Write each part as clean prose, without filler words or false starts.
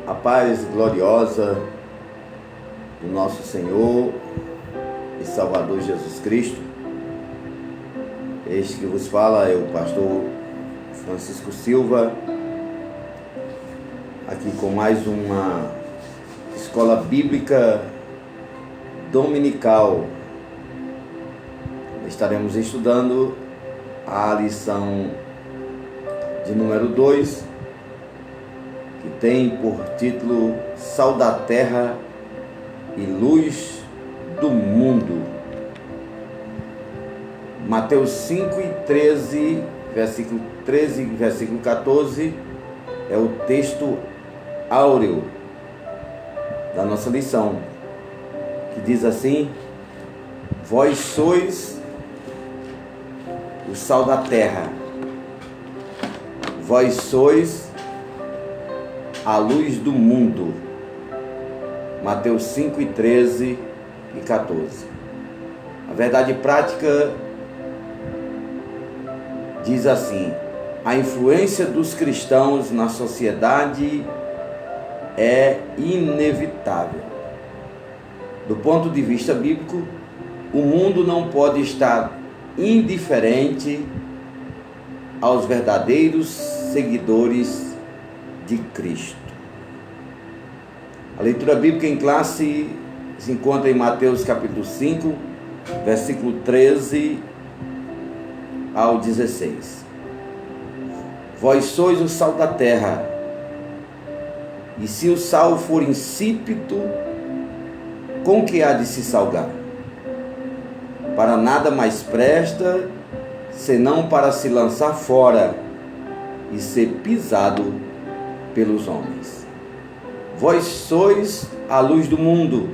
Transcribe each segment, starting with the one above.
A paz gloriosa do nosso Senhor e Salvador Jesus Cristo. Este que vos fala é o pastor Francisco Silva, aqui com mais uma escola bíblica dominical. Estaremos estudando a lição de número 2, que tem por título Sal da Terra e Luz do Mundo. Mateus 5:13, versículo 13 e versículo 14 é o texto áureo da nossa lição, que diz assim: vós sois o sal da terra, vós sois a luz do mundo. Mateus 5:13 e 14. A verdade prática diz assim: a influência dos cristãos na sociedade é inevitável. Do ponto de vista bíblico, o mundo não pode estar indiferente aos verdadeiros seguidores de Cristo. A leitura bíblica em classe se encontra em Mateus capítulo 5, versículo 13 ao 16. Vós sois o sal da terra, e se o sal for insípido, com que há de se salgar? Para nada mais presta, senão para se lançar fora e ser pisado pelos homens. Vós sois a luz do mundo.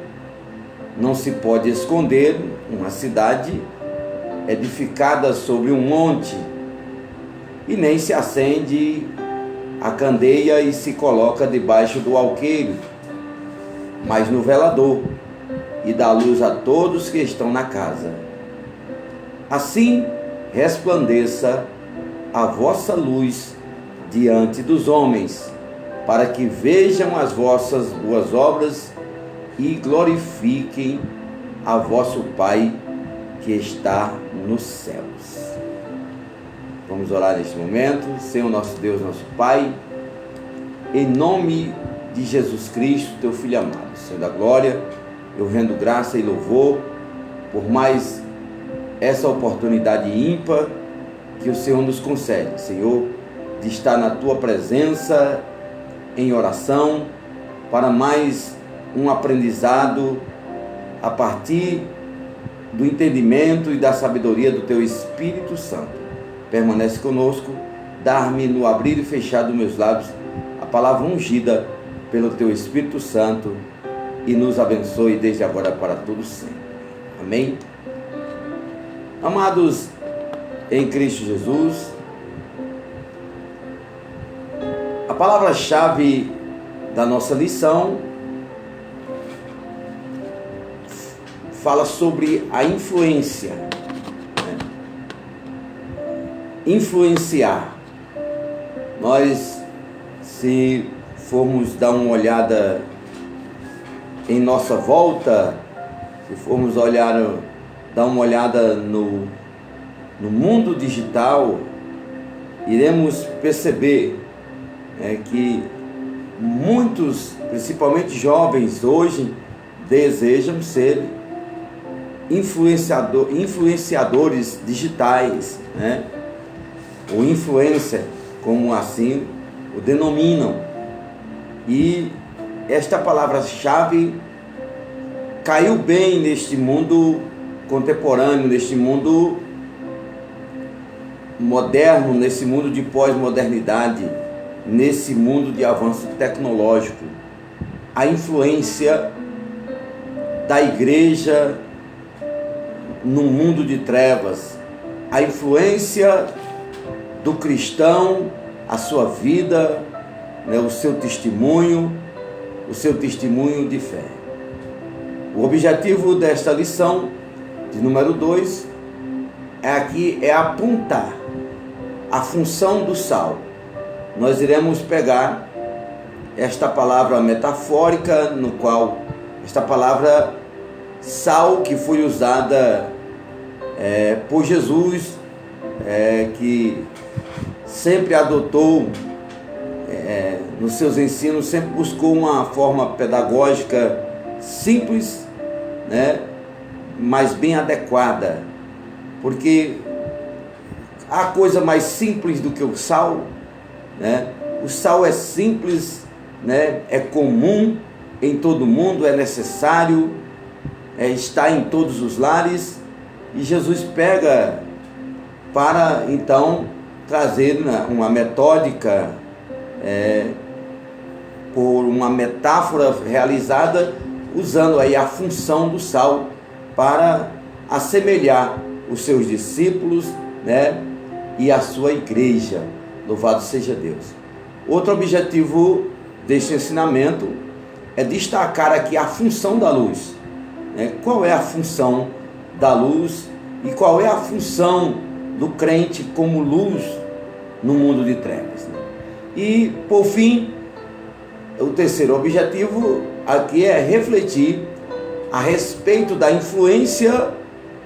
Não se pode esconder uma cidade edificada sobre um monte, e nem se acende a candeia e se coloca debaixo do alqueire, mas no velador, e dá luz a todos que estão na casa. Assim resplandeça a vossa luz diante dos homens, para que vejam as vossas boas obras e glorifiquem a vosso Pai que está nos céus. Vamos orar neste momento. Senhor nosso Deus, nosso Pai, em nome de Jesus Cristo, teu Filho amado, Senhor da glória, eu rendo graça e louvor por mais essa oportunidade ímpar que o Senhor nos concede, Senhor, de estar na tua presença em oração, para mais um aprendizado a partir do entendimento e da sabedoria do teu Espírito Santo. Permanece conosco, dar-me no abrir e fechar dos meus lábios a palavra ungida pelo teu Espírito Santo, e nos abençoe desde agora para todo sempre. Amém? Amados em Cristo Jesus, a palavra-chave da nossa lição fala sobre a influência. Influenciar. Nós, se formos dar uma olhada em nossa volta, se formos dar uma olhada no mundo digital, iremos perceber que muitos, principalmente jovens hoje, desejam ser influenciadores digitais, ou influencer, como assim o denominam. E esta palavra-chave caiu bem neste mundo contemporâneo, neste mundo moderno, nesse mundo de pós-modernidade, nesse mundo de avanço tecnológico. A influência da igreja no mundo de trevas, a influência do cristão, a sua vida, o seu testemunho de fé. O objetivo desta lição de número 2 é apontar a função do sal. Nós iremos pegar esta palavra metafórica, no qual esta palavra sal, que foi usada por Jesus, que sempre adotou nos seus ensinos, sempre buscou uma forma pedagógica simples, né, mas bem adequada, porque há coisa mais simples do que o sal, né? O sal é simples, né? É comum em todo mundo, é necessário, está em todos os lares, e Jesus pega para então trazer uma metódica, por uma metáfora realizada, usando aí a função do sal para assemelhar os seus discípulos, né, e a sua igreja. Louvado seja Deus. Outro objetivo deste ensinamento é destacar aqui a função da luz, né? Qual é a função da luz e qual é a função do crente como luz no mundo de trevas, né? E, por fim, o terceiro objetivo aqui é refletir a respeito da influência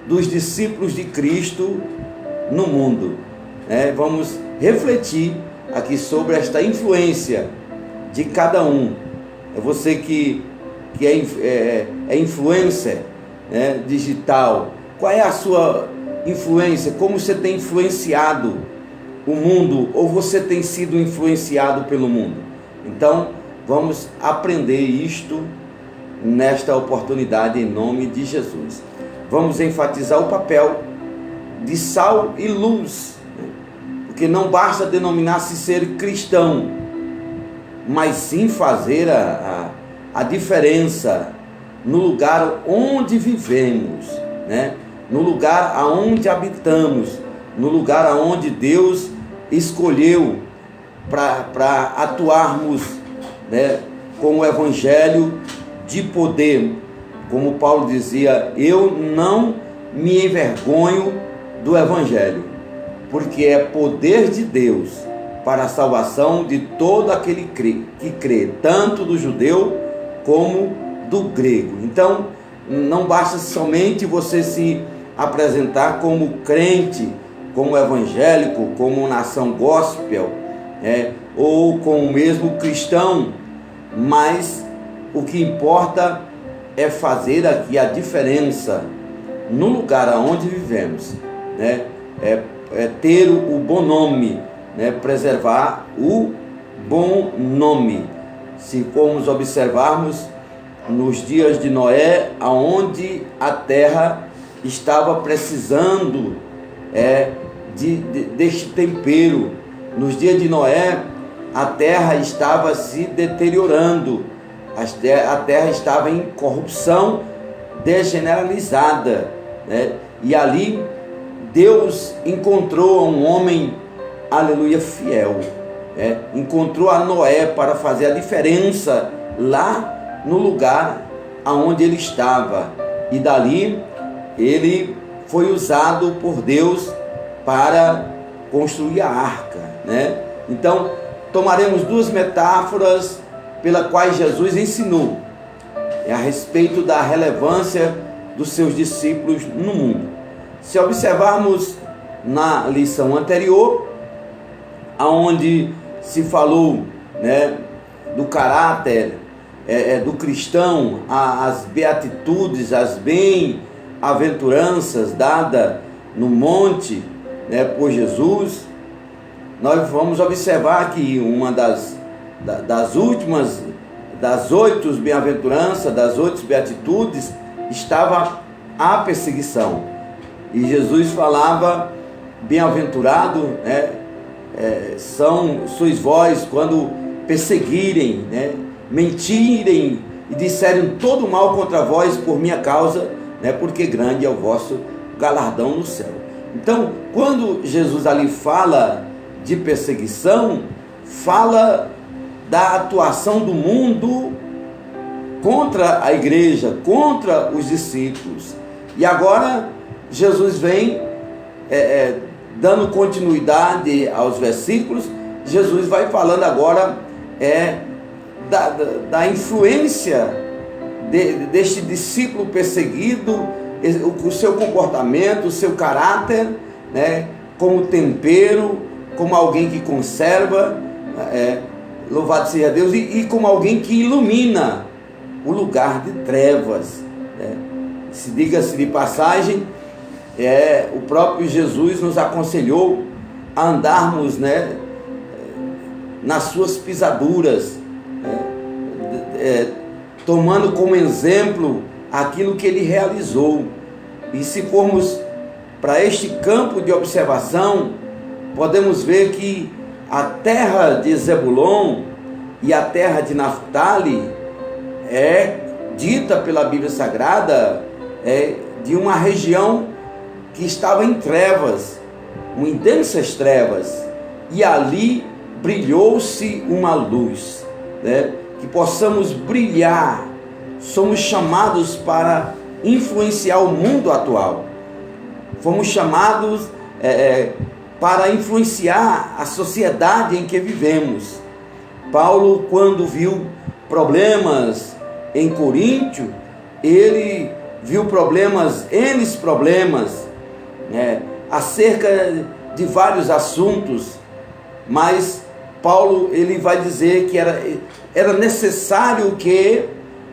dos discípulos de Cristo no mundo, né? Vamos refletir aqui sobre esta influência de cada um. É você que é influencer, né, digital. Qual é a sua influência? Como você tem influenciado o mundo, ou você tem sido influenciado pelo mundo? Então, vamos aprender isto nesta oportunidade, em nome de Jesus. Vamos enfatizar o papel de sal e luz, né? Porque não basta denominar-se ser cristão, mas sim fazer a diferença no lugar onde vivemos, né? No lugar aonde habitamos, no lugar aonde Deus escolheu para atuarmos, né, com o evangelho de poder. Como Paulo dizia: eu não me envergonho do evangelho, porque é poder de Deus para a salvação de todo aquele que crê, tanto do judeu como do grego. Então, não basta somente você se apresentar como crente, como evangélico, como nação gospel, ou como mesmo cristão, mas o que importa é fazer aqui a diferença no lugar aonde vivemos, né? Ter o bom nome, né? Preservar o bom nome. Se formos observarmos nos dias de Noé, aonde a terra estava precisando deste tempero, nos dias de Noé, a terra estava se deteriorando, a terra estava em corrupção degeneralizada, né? E ali Deus encontrou um homem, aleluia, fiel, encontrou a Noé para fazer a diferença lá no lugar aonde ele estava, e dali ele foi usado por Deus para construir a arca, né? Então, tomaremos duas metáforas pelas quais Jesus ensinou a respeito da relevância dos seus discípulos no mundo. Se observarmos na lição anterior, aonde se falou, né, do caráter do cristão, as beatitudes, as bem-aventuranças dadas no monte, né, por Jesus, nós vamos observar que uma das últimas, das 8 bem-aventuranças, das 8 beatitudes, estava a perseguição. E Jesus falava: bem-aventurado, né, sois vós quando perseguirem, né, mentirem e disserem todo mal contra vós por minha causa, né, porque grande é o vosso galardão no céu. Então, quando Jesus ali fala de perseguição, fala da atuação do mundo contra a igreja, contra os discípulos. E agora Jesus vem dando continuidade aos versículos. Jesus vai falando agora da influência deste discípulo perseguido, o seu comportamento, o seu caráter, né, como tempero, como alguém que conserva, louvado seja Deus, e como alguém que ilumina o lugar de trevas, né. Se diga-se de passagem, o próprio Jesus nos aconselhou a andarmos, né, nas suas pisaduras, tomando como exemplo aquilo que ele realizou. E se formos para este campo de observação, podemos ver que a terra de Zebulon e a terra de Naftali é dita pela Bíblia Sagrada de uma região que estava em trevas, intensas trevas, e ali brilhou-se uma luz, né? Que possamos brilhar. Somos chamados para influenciar o mundo atual. Fomos chamados para influenciar a sociedade em que vivemos. Paulo, quando viu problemas em Coríntio, ele viu N problemas, né, acerca de vários assuntos, mas Paulo ele vai dizer que era necessário que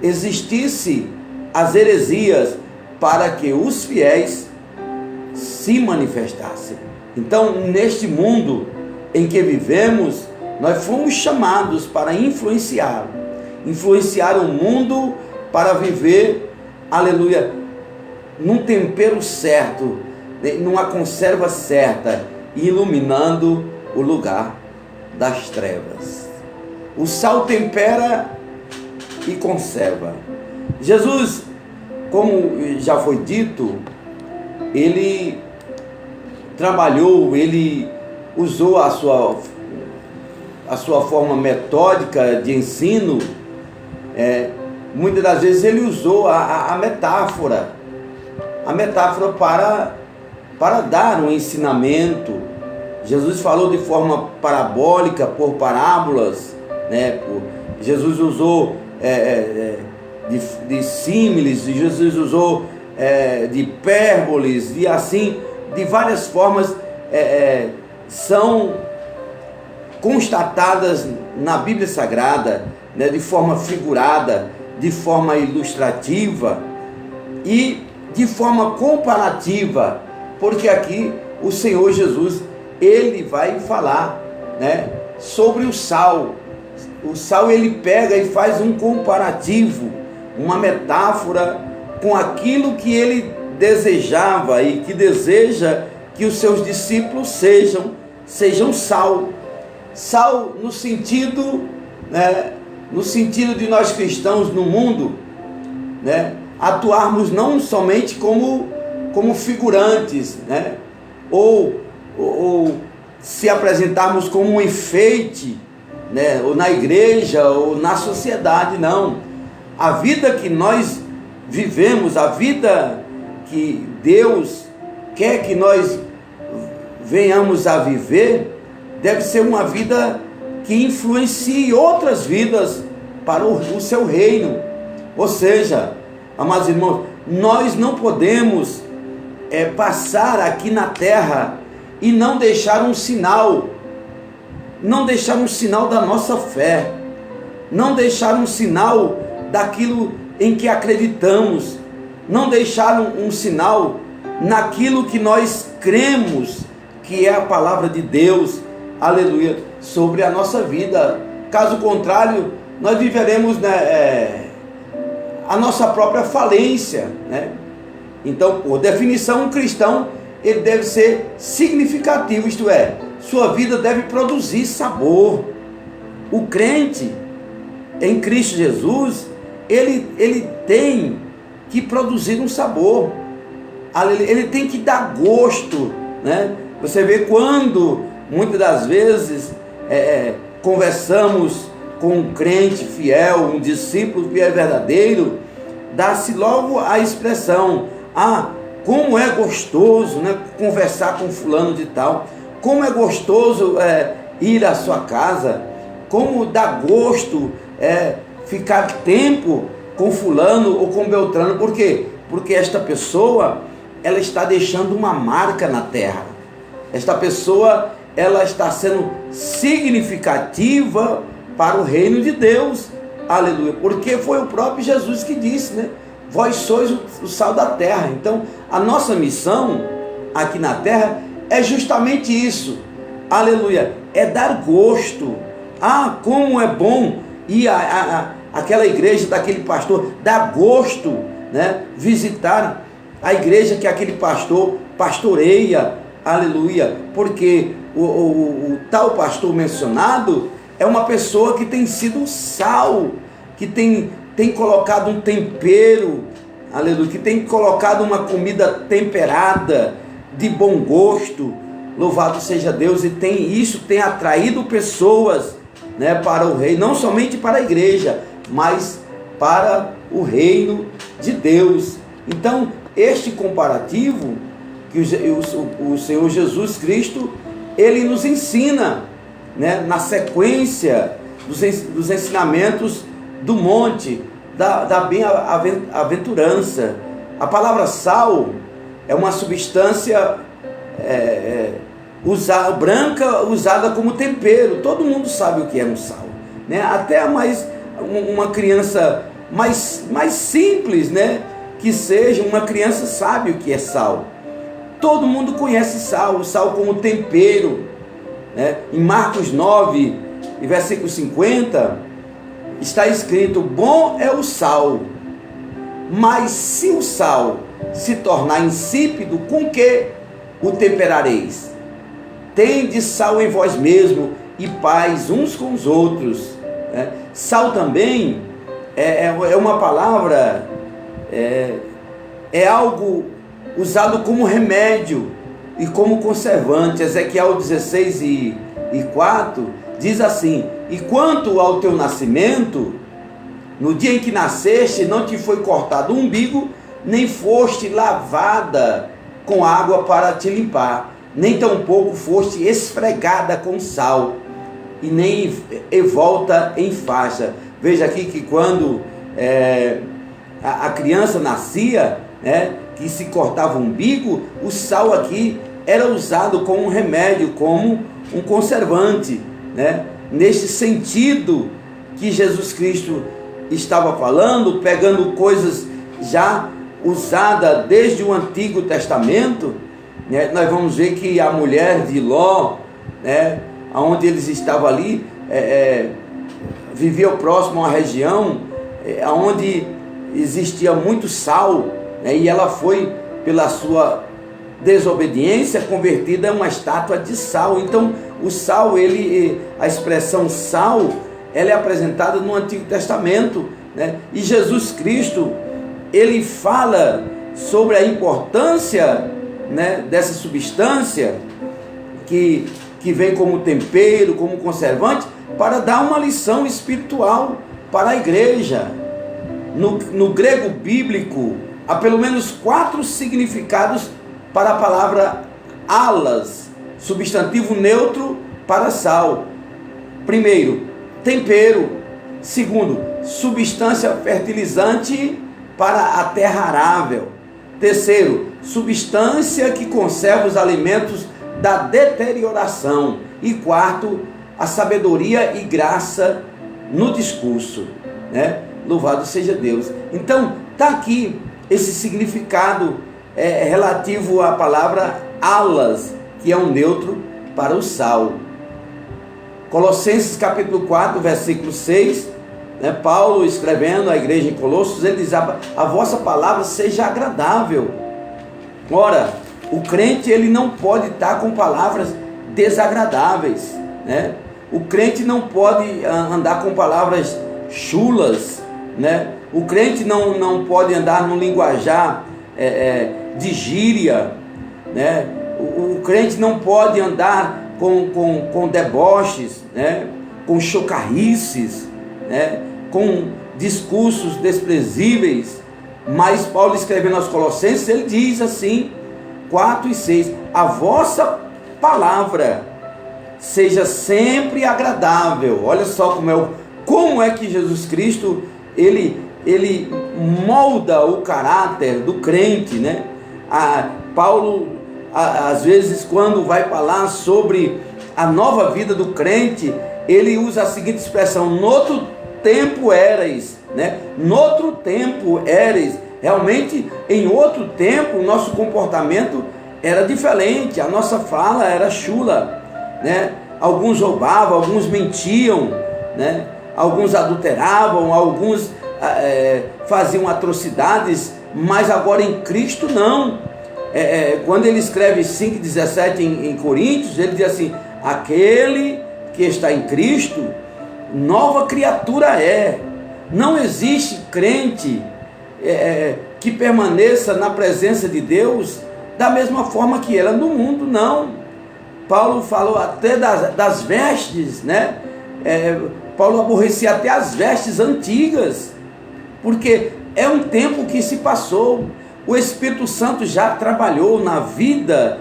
existisse as heresias para que os fiéis se manifestassem. Então, neste mundo em que vivemos, nós fomos chamados para influenciar o mundo para viver, aleluia, num tempero certo, numa conserva certa, iluminando o lugar das trevas. O sal tempera e conserva. Jesus, como já foi dito, ele trabalhou, ele usou a sua forma metódica de ensino. Muitas das vezes ele usou a metáfora para dar um ensinamento. Jesus falou de forma parabólica, por parábolas, né? Jesus usou de símiles, Jesus usou de hipérboles, e assim, de várias formas são constatadas na Bíblia Sagrada, né? De forma figurada, de forma ilustrativa e de forma comparativa, porque aqui o Senhor Jesus, ele vai falar, né, sobre o sal. O sal ele pega e faz um comparativo, uma metáfora com aquilo que ele desejava e que deseja que os seus discípulos sejam sal. Sal no sentido, né, no sentido de nós cristãos no mundo, né, atuarmos não somente como figurantes, né, ou se apresentarmos como um enfeite, né, ou na igreja ou na sociedade. Não. A vida que nós vivemos, a vida que Deus quer que nós venhamos a viver, deve ser uma vida que influencie outras vidas para o seu reino. Ou seja, amados irmãos, nós não podemos passar aqui na terra e não deixar um sinal da nossa fé, não deixar um sinal daquilo em que acreditamos, não deixar um sinal naquilo que nós cremos, que é a palavra de Deus, aleluia, sobre a nossa vida. Caso contrário, nós viveremos, né, a nossa própria falência, né? Então, por definição, um cristão, ele deve ser significativo, isto é, sua vida deve produzir sabor. O crente em Cristo Jesus, ele tem que produzir um sabor, ele tem que dar gosto, né? Você vê quando, muitas das vezes, conversamos com um crente fiel, um discípulo fiel verdadeiro, dá-se logo a expressão: como é gostoso, né, conversar com fulano de tal, como é gostoso ir à sua casa, como dá gosto ficar tempo com fulano ou com Beltrano. Por quê? Porque esta pessoa, ela está deixando uma marca na terra. Esta pessoa, ela está sendo significativa para o reino de Deus. Aleluia. Porque foi o próprio Jesus que disse, né? Vós sois o sal da terra. Então, a nossa missão aqui na terra é justamente isso. Aleluia. É dar gosto. Ah, como é bom ir àquela igreja daquele pastor. Dá gosto, né? Visitar a igreja que aquele pastor pastoreia. Aleluia. Porque o tal pastor mencionado é uma pessoa que tem sido sal, que tem colocado um tempero, aleluia, que tem colocado uma comida temperada, de bom gosto. Louvado seja Deus. E isso tem atraído pessoas, né, para o reino, não somente para a igreja, mas para o reino de Deus. Então, este comparativo que o Senhor Jesus Cristo, ele nos ensina, né, na sequência dos ensinamentos do monte, da bem-aventurança. A palavra sal é uma substância branca, usada como tempero. Todo mundo sabe o que é um sal, né? Até uma criança mais simples, né, que seja, uma criança sabe o que é sal. Todo mundo conhece sal, o sal como tempero, né? Em Marcos 9, versículo 50, está escrito: bom é o sal, mas se o sal se tornar insípido, com que o temperareis? Tende sal em vós mesmo e paz uns com os outros. Sal também é uma palavra, é algo usado como remédio e como conservante. Ezequiel 16:4 diz assim: e quanto ao teu nascimento, no dia em que nasceste, não te foi cortado o umbigo, nem foste lavada com água para te limpar, nem tampouco foste esfregada com sal, e nem volta em faixa. Veja aqui que quando a criança nascia, né, que se cortava o umbigo, o sal aqui era usado como um remédio, como um conservante, né? Neste sentido que Jesus Cristo estava falando, pegando coisas já usadas desde o Antigo Testamento, né? Nós vamos ver que a mulher de Ló, né, onde eles estavam ali, vivia próximo a uma região onde existia muito sal, né? E ela foi, pela sua desobediência, convertida em uma estátua de sal. Então, o sal, a expressão sal, ela é apresentada no Antigo Testamento, né? E Jesus Cristo, ele fala sobre a importância, né, dessa substância que vem como tempero, como conservante, para dar uma lição espiritual para a igreja. No grego bíblico, há pelo menos 4 significados para a palavra alas, substantivo neutro para sal. Primeiro, tempero. Segundo, substância fertilizante para a terra arável. Terceiro, substância que conserva os alimentos da deterioração. E quarto, a sabedoria e graça no discurso, né? Louvado seja Deus. Então, está aqui esse significado relativo à palavra alas, que é um neutro para o sal. Colossenses capítulo 4, versículo 6, né, Paulo escrevendo à igreja em Colossos, ele diz: a vossa palavra seja agradável. Ora, o crente, ele não pode estar com palavras desagradáveis, né? O crente não pode andar com palavras chulas, né? O crente não pode andar no linguajar de gíria, né? O crente não pode andar com deboches, né? Com chocarrices, né? Com discursos desprezíveis. Mas Paulo, escrevendo aos Colossenses, ele diz assim, 4 e 6, a vossa palavra seja sempre agradável. Olha só como é o como é que Jesus Cristo ele molda o caráter do crente, né? Paulo, às vezes, quando vai falar sobre a nova vida do crente, ele usa a seguinte expressão: noutro tempo éreis, né? Noutro tempo éreis. Realmente, em outro tempo, o nosso comportamento era diferente, a nossa fala era chula, né? Alguns roubavam, alguns mentiam, né? Alguns adulteravam, alguns faziam atrocidades, mas agora em Cristo não. Quando ele escreve 5,17 em Coríntios, ele diz assim: aquele que está em Cristo, nova criatura é. Não existe crente que permaneça na presença de Deus da mesma forma que era no mundo, não. Paulo falou até das vestes, né? Paulo aborrecia até as vestes antigas, porque é um tempo que se passou. O Espírito Santo já trabalhou na vida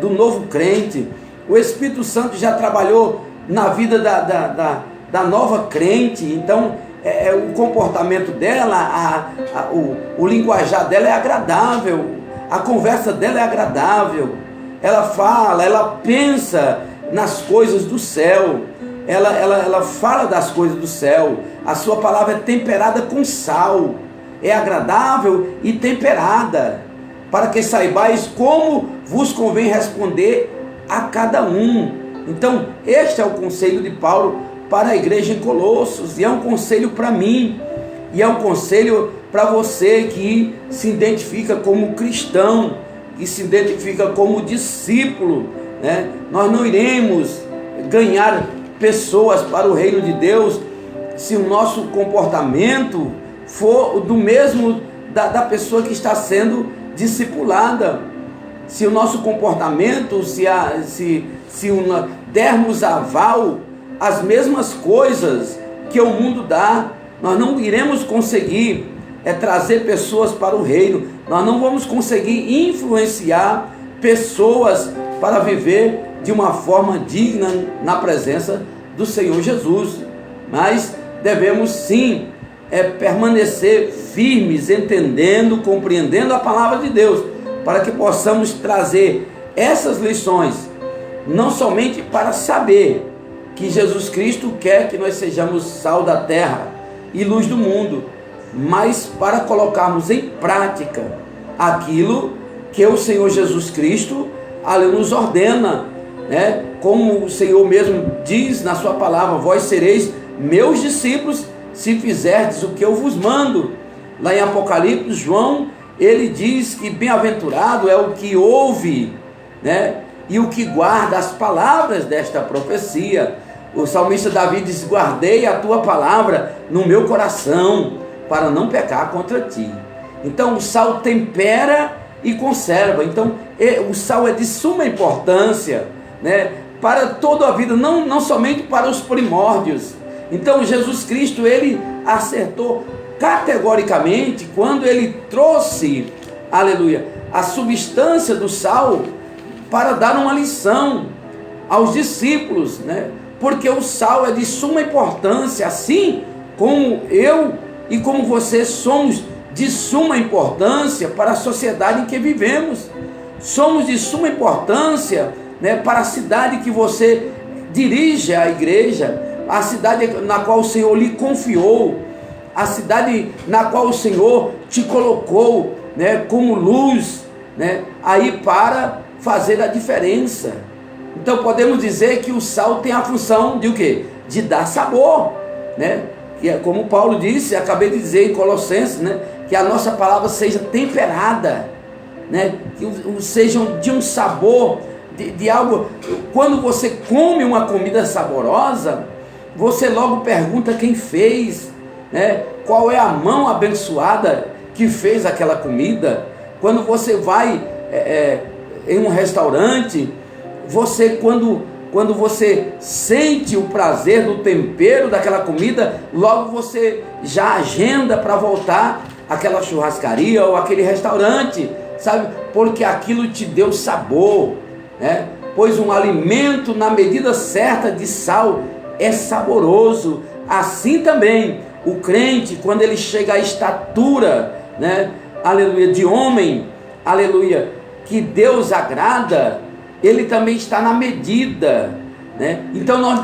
do novo crente. O Espírito Santo já trabalhou na vida da nova crente. Então, o comportamento dela, o linguajar dela é agradável, a conversa dela é agradável. Ela fala, ela pensa nas coisas do céu. Ela fala das coisas do céu. A sua palavra é temperada com sal, é agradável e temperada, para que saibais como vos convém responder a cada um. Então, este é o conselho de Paulo para a igreja em Colossos, e é um conselho para mim, e é um conselho para você que se identifica como cristão, que se identifica como discípulo, né? Nós não iremos ganhar pessoas para o reino de Deus se o nosso comportamento for do mesmo da pessoa que está sendo discipulada. Se o nosso comportamento, se dermos aval às mesmas coisas que o mundo dá, nós não iremos conseguir trazer pessoas para o reino. Nós não vamos conseguir influenciar pessoas para viver de uma forma digna na presença do Senhor Jesus. Mas devemos sim permanecer firmes, entendendo, compreendendo a palavra de Deus, para que possamos trazer essas lições, não somente para saber que Jesus Cristo quer que nós sejamos sal da terra e luz do mundo, mas para colocarmos em prática aquilo que o Senhor Jesus Cristo nos ordena, né? Como o Senhor mesmo diz na sua palavra: vós sereis meus discípulos se fizerdes o que eu vos mando. Lá em Apocalipse, João, ele diz que bem-aventurado é o que ouve, né? E o que guarda as palavras desta profecia. O salmista Davi diz: guardei a tua palavra no meu coração, para não pecar contra ti. Então o sal tempera e conserva. Então o sal é de suma importância, né, para toda a vida, não somente para os primórdios. Então Jesus Cristo, ele acertou categoricamente quando ele trouxe, aleluia, a substância do sal para dar uma lição aos discípulos, né? Porque o sal é de suma importância, assim como eu e como você somos de suma importância para a sociedade em que vivemos. Somos de suma importância, né, para a cidade que você dirige a igreja, a cidade na qual o Senhor lhe confiou, a cidade na qual o Senhor te colocou, né, como luz, né, aí para fazer a diferença. Então podemos dizer que o sal tem a função de o quê? De dar sabor, né? Que é como Paulo disse, acabei de dizer em Colossenses, né, que a nossa palavra seja temperada, né, que sejam de um sabor, de algo. Quando você come uma comida saborosa, você logo pergunta quem fez, né? Qual é a mão abençoada que fez aquela comida. Quando você vai em um restaurante, você quando você sente o prazer do tempero daquela comida, logo você já agenda para voltar àquela churrascaria ou aquele restaurante, sabe? Porque aquilo te deu sabor, né? Pois um alimento na medida certa de sal é saboroso. assim também o crente, quando ele chega à estatura, né, aleluia, de homem, aleluia, que Deus agrada, ele também está na medida, né? Então nós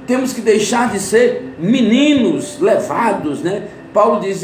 temos que deixar de ser meninos levados, né? Paulo diz,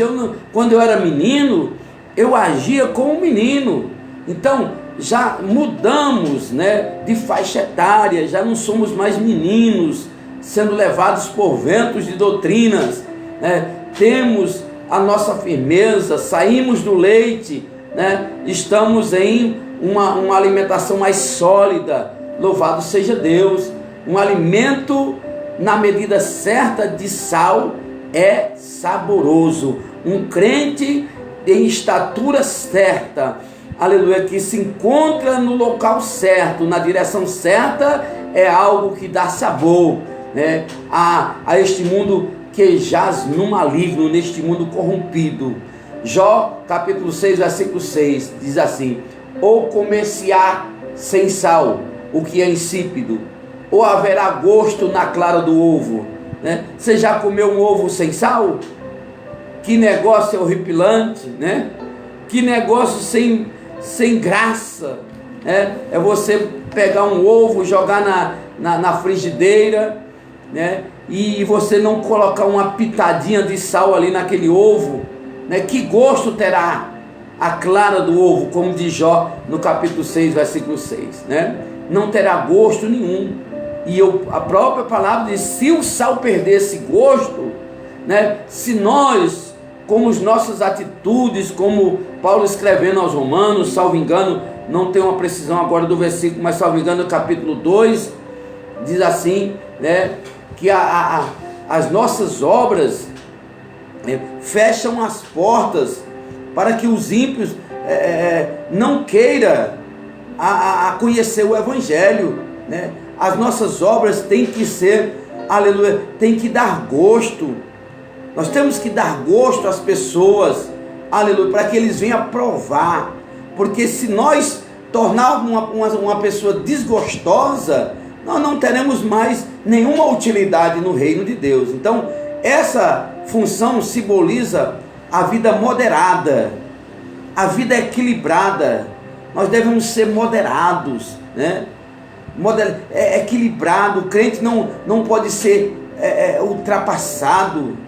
quando eu era menino, eu agia como um menino. Então já mudamos, né, de faixa etária, já não somos mais meninos sendo levados por ventos de doutrinas, né? Temos a nossa firmeza, saímos do leite, né? Estamos em uma alimentação mais sólida. Louvado seja Deus. Um alimento na medida certa de sal é saboroso. Um crente em estatura certa, aleluia, que se encontra no local certo, na direção certa, é algo que dá sabor, né, a este mundo que jaz no maligno, neste mundo corrompido. Jó capítulo 6, versículo 6 diz assim: ou comer-se-á sem sal o que é insípido, ou haverá gosto na clara do ovo, né? Você já comeu um ovo sem sal? Que negócio horripilante, né? Que negócio sem graça, né? É você pegar um ovo, jogar na frigideira, né? E você não colocar uma pitadinha de sal ali naquele ovo, né? Que gosto terá a clara do ovo, como diz Jó no capítulo 6, versículo 6, né? Não terá gosto nenhum. E a própria palavra diz, se o sal perder esse gosto, né? Se nós, com as nossas atitudes, como Paulo escrevendo aos Romanos, salvo engano, não tem uma precisão agora do versículo, mas salvo engano, no capítulo 2, diz assim, né? Que as nossas obras fecham as portas para que os ímpios não queiram conhecer o Evangelho, né? As nossas obras têm que ser, aleluia, tem que dar gosto. Nós temos que dar gosto às pessoas, aleluia, para que eles venham provar. Porque se nós tornarmos uma pessoa desgostosa, nós não teremos mais nenhuma utilidade no reino de Deus. Então, essa função simboliza a vida moderada, a vida equilibrada. Nós devemos ser moderados, né? Equilibrado. O crente não pode ser ultrapassado.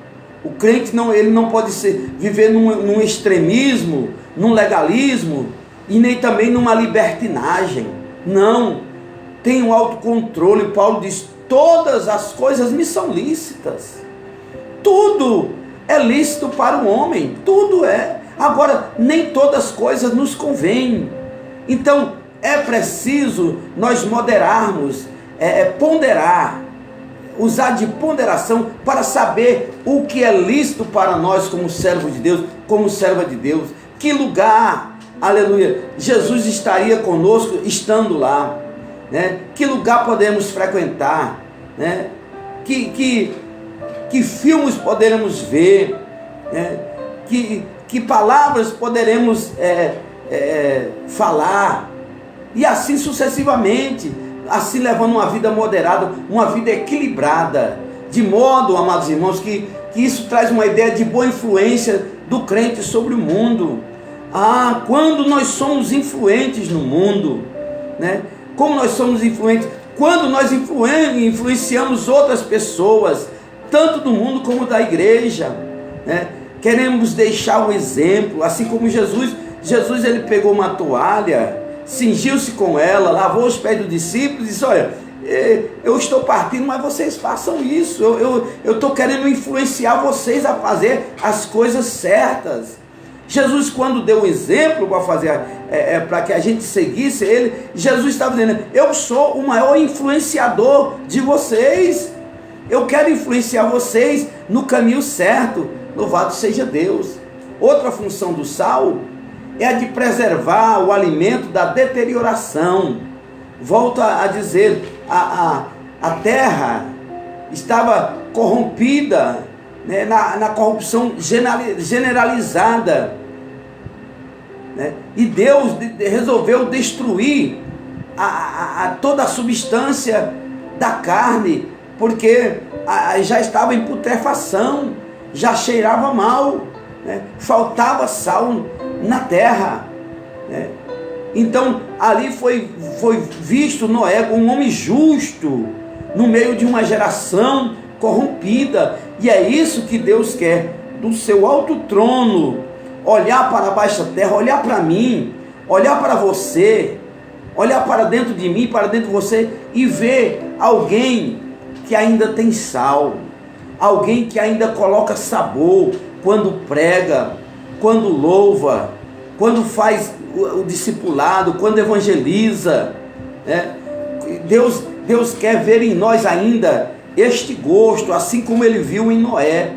O crente ele não pode viver num extremismo, num legalismo e nem também numa libertinagem. Não, tem um autocontrole. Paulo diz, todas as coisas me são lícitas. Tudo é lícito para o homem, tudo é. Agora, nem todas as coisas nos convêm. Então, é preciso nós moderarmos, ponderar, usar de ponderação para saber o que é lícito para nós como servo de Deus, como serva de Deus. Que lugar, aleluia, Jesus estaria conosco estando lá, né? Que lugar podemos frequentar, né? Que filmes poderemos ver, né? Que palavras poderemos falar, e assim sucessivamente, assim levando uma vida moderada, uma vida equilibrada, de modo, amados irmãos, que isso traz uma ideia de boa influência do crente sobre o mundo. Quando nós somos influentes no mundo, né? Como nós somos influentes? Quando nós influenciamos outras pessoas, tanto do mundo como da igreja, né? Queremos deixar o exemplo, assim como Jesus ele pegou uma toalha, cingiu-se com ela, lavou os pés dos discípulos e disse, olha, eu estou partindo, mas vocês façam isso, eu estou querendo influenciar vocês a fazer as coisas certas. Jesus, quando deu um exemplo para fazer, para que a gente seguisse ele, Jesus estava dizendo, eu sou o maior influenciador de vocês, eu quero influenciar vocês no caminho certo. Louvado seja Deus. Outra função do sal é a de preservar o alimento da deterioração. Volto a dizer, a terra estava corrompida, né, na corrupção generalizada, né? E Deus resolveu destruir toda a substância da carne, porque já estava em putrefação, já cheirava mal, né? Faltava sal na terra, né? Então ali foi visto Noé como um homem justo no meio de uma geração corrompida. E é isso que Deus quer, do seu alto trono, olhar para a baixa terra, olhar para mim, olhar para você, olhar para dentro de mim, para dentro de você, e ver alguém que ainda tem sal, alguém que ainda coloca sabor quando prega, quando louva, quando faz o discipulado, quando evangeliza, né? Deus quer ver em nós ainda este gosto, assim como ele viu em Noé.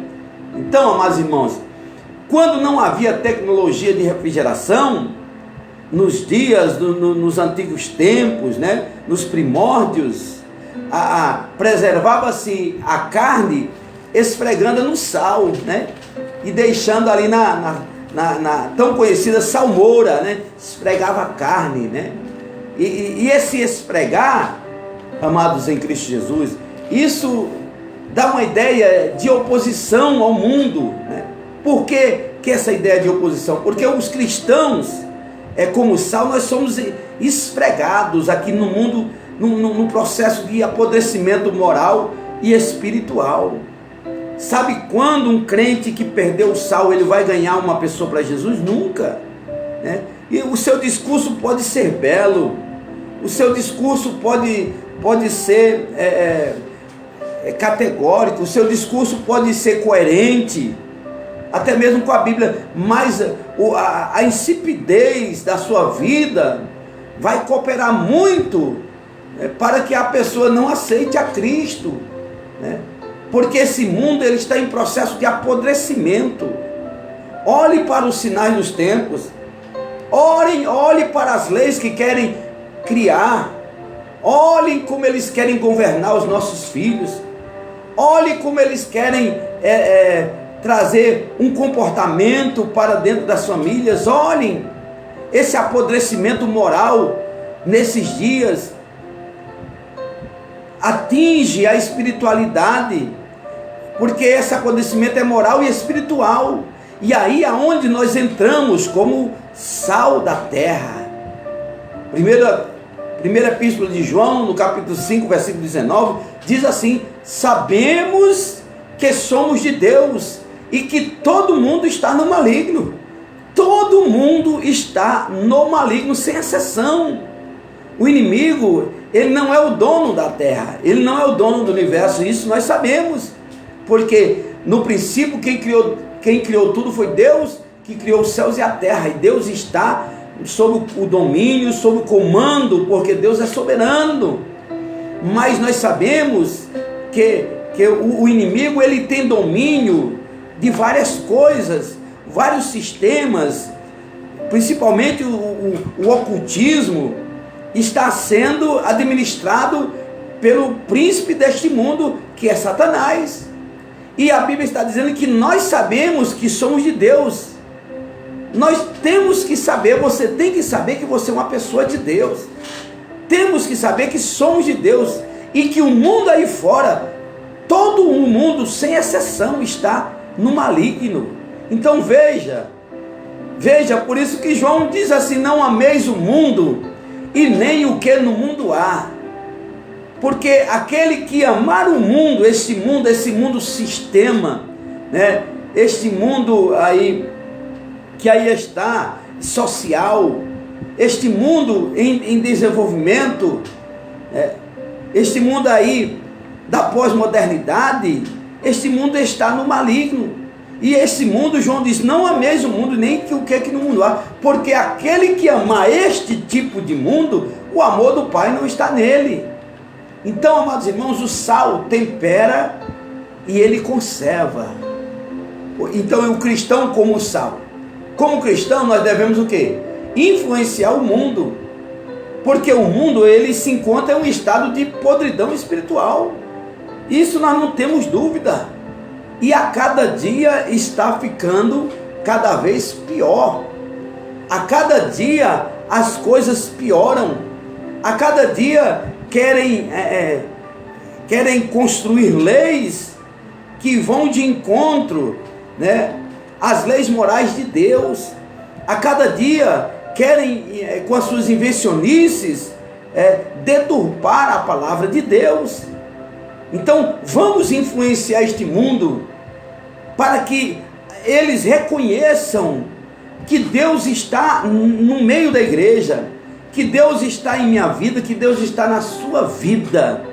Então, amados irmãos, quando não havia tecnologia de refrigeração, nos dias, nos antigos tempos, né, nos primórdios, preservava-se a carne esfregando no sal, né, e deixando ali na tão conhecida salmoura, né, esfregava a carne, né, e esse esfregar, amados em Cristo Jesus, isso dá uma ideia de oposição ao mundo, né? Por que essa ideia de oposição? Porque os cristãos, como sal, nós somos esfregados aqui no mundo, num processo de apodrecimento moral e espiritual. Sabe quando um crente que perdeu o sal, ele vai ganhar uma pessoa para Jesus? Nunca, né? E o seu discurso pode ser belo, o seu discurso pode ser categórico, o seu discurso pode ser coerente, até mesmo com a Bíblia, mas a insipidez da sua vida vai cooperar muito para que a pessoa não aceite a Cristo, né? Porque esse mundo ele está em processo de apodrecimento. Olhe para os sinais dos tempos, olhe para as leis que querem criar, olhem como eles querem governar os nossos filhos, olhe como eles querem trazer um comportamento para dentro das famílias. Olhem esse apodrecimento moral nesses dias, atinge a espiritualidade, porque esse apodrecimento é moral e espiritual. E aí aonde nós entramos como sal da terra. Primeira epístola de João, no capítulo 5, versículo 19, diz assim: sabemos que somos de Deus e que todo mundo está no maligno. Todo mundo está no maligno, sem exceção. O inimigo, ele não é o dono da terra, ele não é o dono do universo, isso nós sabemos, porque no princípio quem criou tudo foi Deus, que criou os céus e a terra, e Deus está sob o domínio, sob o comando, porque Deus é soberano. Mas nós sabemos que o inimigo ele tem domínio de várias coisas, vários sistemas, principalmente o ocultismo está sendo administrado pelo príncipe deste mundo, que é Satanás. E a Bíblia está dizendo que nós sabemos que somos de Deus. Nós temos que saber, você tem que saber que você é uma pessoa de Deus. Temos que saber que somos de Deus e que o mundo aí fora, todo o mundo, sem exceção, está no maligno. Então veja, por isso que João diz assim: não ameis o mundo e nem o que no mundo há. Porque aquele que amar o mundo, esse mundo sistema, né? Este mundo aí, que aí está, social, este mundo em desenvolvimento, este mundo aí da pós-modernidade, este mundo está no maligno. E esse mundo, João diz: não ameis o mundo, nem o que no mundo há, porque aquele que amar este tipo de mundo, o amor do Pai não está nele. Então, amados irmãos, o sal tempera e ele conserva. Então, o cristão como sal. Como cristão, nós devemos o quê? Influenciar o mundo. Porque o mundo, ele se encontra em um estado de podridão espiritual. Isso nós não temos dúvida. E a cada dia está ficando cada vez pior. A cada dia as coisas pioram. A cada dia querem querem construir leis que vão de encontro, né, às leis morais de Deus. A cada dia querem, com as suas invencionices, deturpar a palavra de Deus. Então vamos influenciar este mundo para que eles reconheçam que Deus está no meio da igreja, que Deus está em minha vida, que Deus está na sua vida.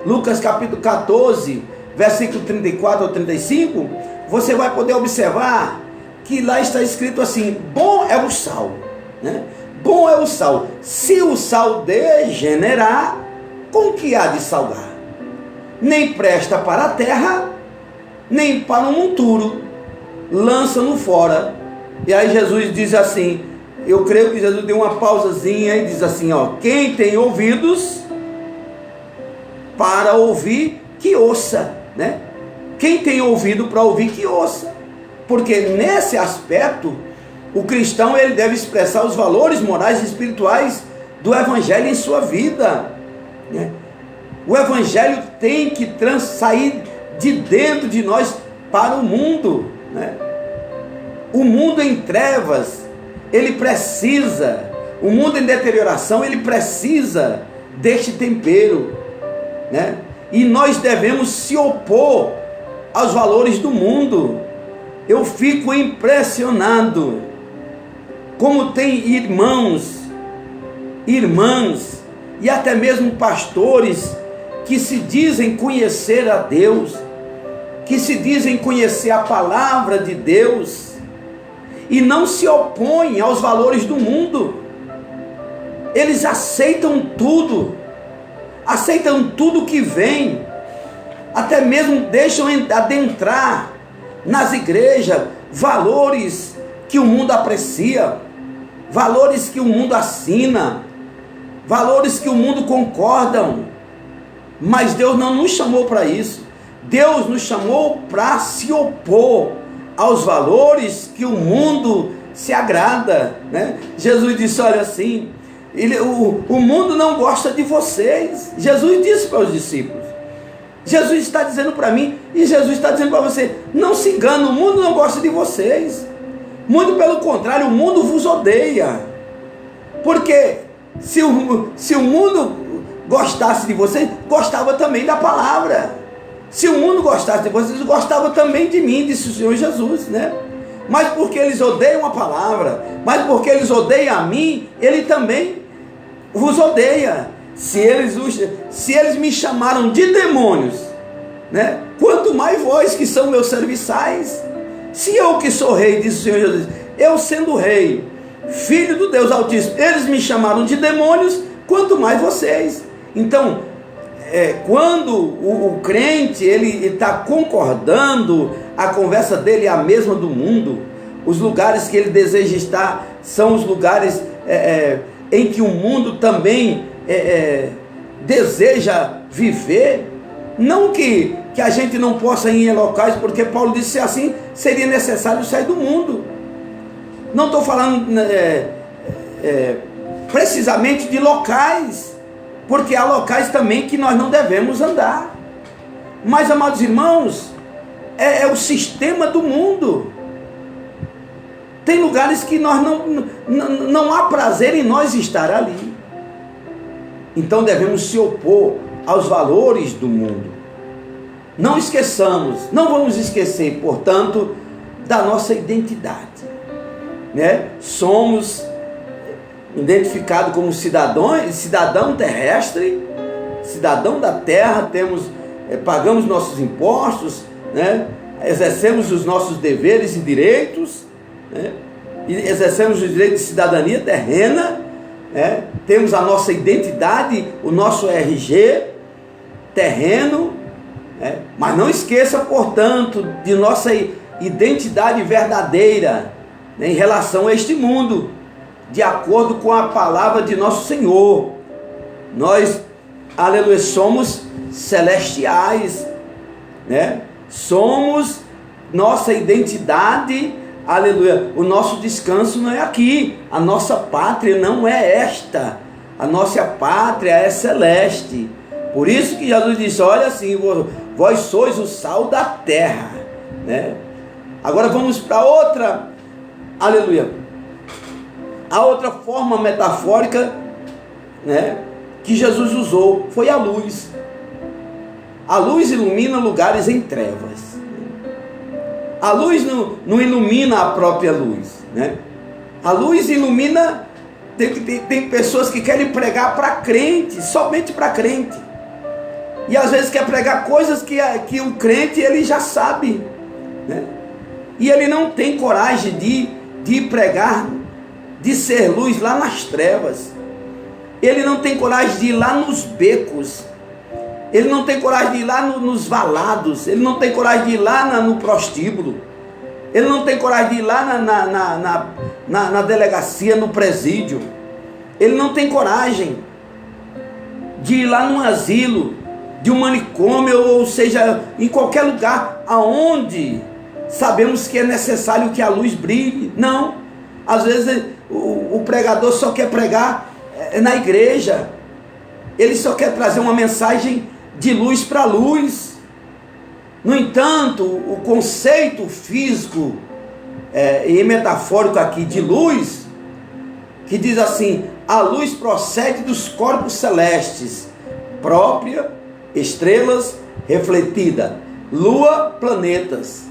Lucas capítulo 14, versículo 34 ao 35, você vai poder observar que lá está escrito assim: bom é o sal, né? Bom é o sal. Se o sal degenerar, com que há de salgar? Nem presta para a terra, nem para o monturo, lança-no fora. E aí Jesus diz assim, eu creio que Jesus deu uma pausazinha e diz assim, ó: quem tem ouvidos para ouvir, que ouça, né? Quem tem ouvido para ouvir, que ouça. Porque nesse aspecto, o cristão ele deve expressar os valores morais e espirituais do Evangelho em sua vida, né? O Evangelho tem que sair de dentro de nós para o mundo, né? O mundo em trevas, ele precisa, o mundo em deterioração, ele precisa deste tempero, né? E nós devemos se opor aos valores do mundo. Eu fico impressionado como tem irmãs e até mesmo pastores que se dizem conhecer a Deus, que se dizem conhecer a palavra de Deus e não se opõem aos valores do mundo. Eles aceitam tudo que vem, até mesmo deixam adentrar nas igrejas valores que o mundo aprecia, valores que o mundo assina, valores que o mundo concordam. Mas Deus não nos chamou para isso. Deus nos chamou para se opor aos valores que o mundo se agrada, né? Jesus disse, olha assim, o mundo não gosta de vocês. Jesus disse para os discípulos. Jesus está dizendo para mim e Jesus está dizendo para você, não se engane, o mundo não gosta de vocês. Muito pelo contrário, o mundo vos odeia. Porque se o mundo gostasse de vocês, gostava também da palavra. Se o mundo gostasse de vocês, gostava também de mim, disse o Senhor Jesus, né? Mas porque eles odeiam a palavra, mas porque eles odeiam a mim, ele também vos odeia. Se eles me chamaram de demônios, né? Quanto mais vós que são meus serviçais. Se eu que sou rei, disse o Senhor Jesus, eu sendo rei, filho do Deus Altíssimo, eles me chamaram de demônios, quanto mais vocês. Então, quando o crente ele está concordando, a conversa dele é a mesma do mundo, os lugares que ele deseja estar são os lugares em que o mundo também deseja viver. Não que a gente não possa ir em locais, porque Paulo disse que assim seria necessário sair do mundo. Não estou falando precisamente de locais, porque há locais também que nós não devemos andar. Mas, amados irmãos, é o sistema do mundo. Tem lugares que nós não há prazer em nós estar ali. Então devemos se opor aos valores do mundo. Não esqueçamos, não vamos esquecer, portanto, da nossa identidade, né? Somos identificados como cidadão terrestre, cidadão da terra, pagamos nossos impostos, né? Exercemos os nossos deveres e direitos, né? E exercemos o direito de cidadania terrena, né? Temos a nossa identidade, o nosso RG terreno, né? Mas não esqueça, portanto, de nossa identidade verdadeira, né, em relação a este mundo, de acordo com a palavra de nosso Senhor. Nós, aleluia, somos celestiais, né? Somos, nossa identidade, aleluia, o nosso descanso não é aqui, a nossa pátria não é esta, a nossa pátria é celeste. Por isso que Jesus disse, olha assim, vós sois o sal da terra, né? Agora vamos para outra, aleluia, a outra forma metafórica, né, que Jesus usou, foi a luz. A luz ilumina lugares em trevas. A luz não ilumina a própria luz, né? A luz ilumina, tem pessoas que querem pregar para crente, somente para crente. E às vezes quer pregar coisas que o crente ele já sabe, né? E ele não tem coragem de pregar, de ser luz lá nas trevas. Ele não tem coragem de ir lá nos becos. Ele não tem coragem de ir lá nos valados. Ele não tem coragem de ir lá no prostíbulo. Ele não tem coragem de ir lá na delegacia, no presídio. Ele não tem coragem de ir lá num asilo, de um manicômio, ou seja, em qualquer lugar aonde sabemos que é necessário que a luz brilhe. Não. Às vezes o pregador só quer pregar na igreja. Ele só quer trazer uma mensagem de luz para luz. No entanto, o conceito físico e metafórico aqui de luz, que diz assim, a luz procede dos corpos celestes, própria, estrelas, refletida, lua, planetas,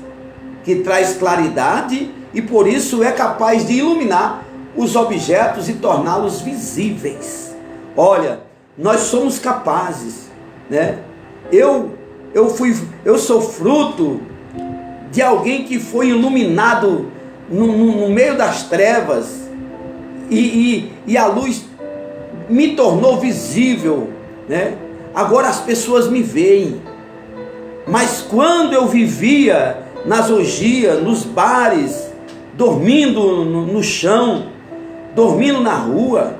que traz claridade e por isso é capaz de iluminar os objetos e torná-los visíveis. Olha, nós somos capazes, né? Eu sou fruto de alguém que foi iluminado no meio das trevas e a luz me tornou visível, né? Agora as pessoas me veem, mas quando eu vivia nas orgias, nos bares, dormindo no chão, dormindo na rua,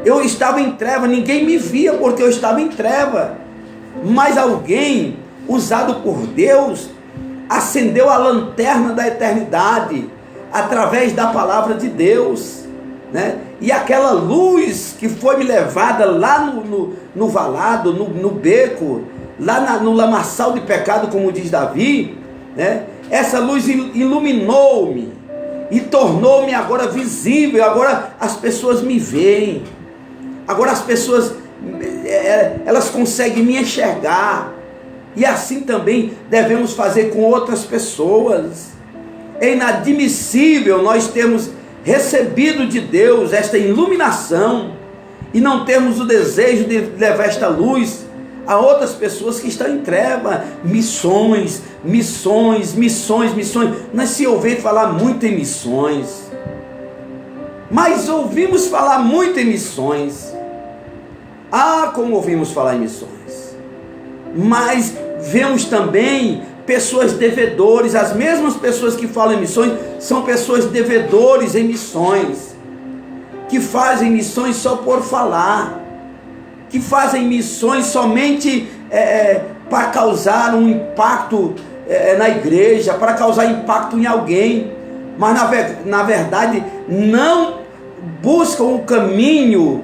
eu estava em treva, ninguém me via porque eu estava em treva, mas alguém usado por Deus acendeu a lanterna da eternidade através da palavra de Deus, né? E aquela luz que foi me levada lá no valado, no beco, lá no lamaçal de pecado, como diz Davi, né? Essa luz iluminou-me e tornou-me agora visível. Agora as pessoas me veem, agora as pessoas elas conseguem me enxergar, e assim também devemos fazer com outras pessoas. É inadmissível nós termos recebido de Deus esta iluminação e não termos o desejo de levar esta luz a outras pessoas que estão em treva. Missões, missões, missões, missões. Nós se ouvimos falar muito em missões, mas ouvimos falar muito em missões. Ah, como ouvimos falar em missões, mas vemos também pessoas devedores. As mesmas pessoas que falam em missões são pessoas devedores em missões, que fazem missões só por falar, que fazem missões somente para causar um impacto na igreja, para causar impacto em alguém, mas na verdade não buscam o caminho,